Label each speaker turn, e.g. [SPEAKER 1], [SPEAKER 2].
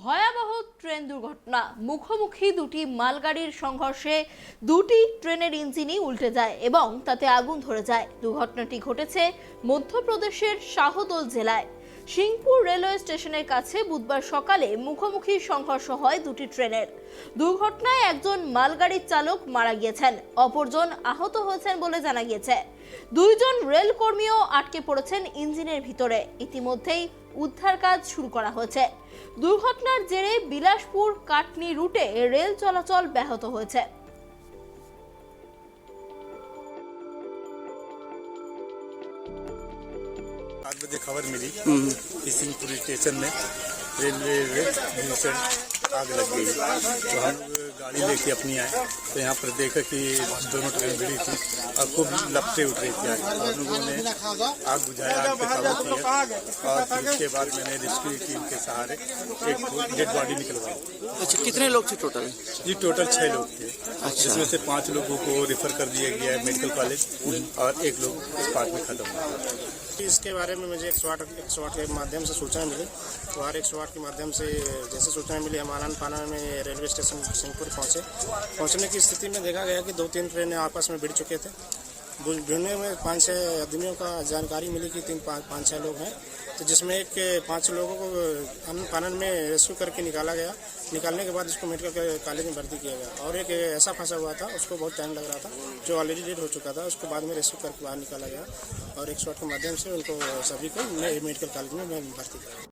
[SPEAKER 1] ভয়াবহ ট্রেন দুর্ঘটনা। মুখোমুখি দুটি মালগাড়ির সংঘর্ষে দুটি ট্রেনের ইঞ্জিনই উল্টে যায় এবং তাতে আগুন ধরে যায়। দুর্ঘটনাটি ঘটেছে মধ্যপ্রদেশের শাহদোল জেলায় সিংপুর রেলওয়ে স্টেশনের কাছে বুধবার সকালে মুখোমুখি সংঘর্ষ হয় দুটি ট্রেনের। দুর্ঘটনায় একজন মালগাড়ির চালক মারা গিয়েছেন, অপরজন আহত হয়েছেন বলে জানা গিয়েছে। দুইজন রেল কর্মীও আটকে পড়েছেন ইঞ্জিনের ভিতরে। ইতিমধ্যেই উদ্ধার কাজ শুরু করা হয়েছে। দুর্ঘটনার জেরে বিলাসপুর কাটনি রুটে রেল চলাচল ব্যাহত হয়েছে।
[SPEAKER 2] आज बजे खबर मिली कि सिंहपुरी स्टेशन में रेलवे भीषण आग लग गई। तो हम गाड़ी लेके अपनी आए तो यहाँ पर देखा कि दोनों ट्रेन भिड़ी थी और खूब लपटें उठ रही थी आग। और लोगों ने आग बुझाया, आग पे काबू किया और फिर उसके बाद मैंने रेस्क्यू टीम के सहारे एक डेड बॉडी निकलवाई।
[SPEAKER 3] अच्छा, कितने लोग थे टोटल?
[SPEAKER 2] जी टोटल 6 लोग थे।
[SPEAKER 3] अच्छा।
[SPEAKER 2] जिसमें से 5 लोगों को रेफर कर दिया गया है मेडिकल कॉलेज और 1 लोग स्पॉट में खत्म हुआ।
[SPEAKER 4] इसके बारे में मुझे 108 के माध्यम से सूचना मिली। तो हर 108 के माध्यम से जैसे सूचना मिली हम आनंद फानन में रेलवे स्टेशन सिंहपुर पहुंचने की स्थिति में देखा गया कि 2-3 ट्रेनें आपस में भिड़ चुके थे। भिड़ने में 5-6 आदमियों का जानकारी मिली कि 5-6 लोग हैं, तो जिसमें 5 लोगों को आनंद फानन में रेस्क्यू करके निकाला गया। निकालने के बाद उसको मेडिकल कॉलेज में भर्ती किया गया और एक ऐसा फंसा हुआ था, उसको बहुत टाइम लग रहा था, जो ऑलरेडी डेड हो चुका था। उसको बाद में रेस्क्यू करके बाहर निकाला गया और 108 के माध्यम से उनको सभी को मेडिकल कॉलेज में भर्ती किया।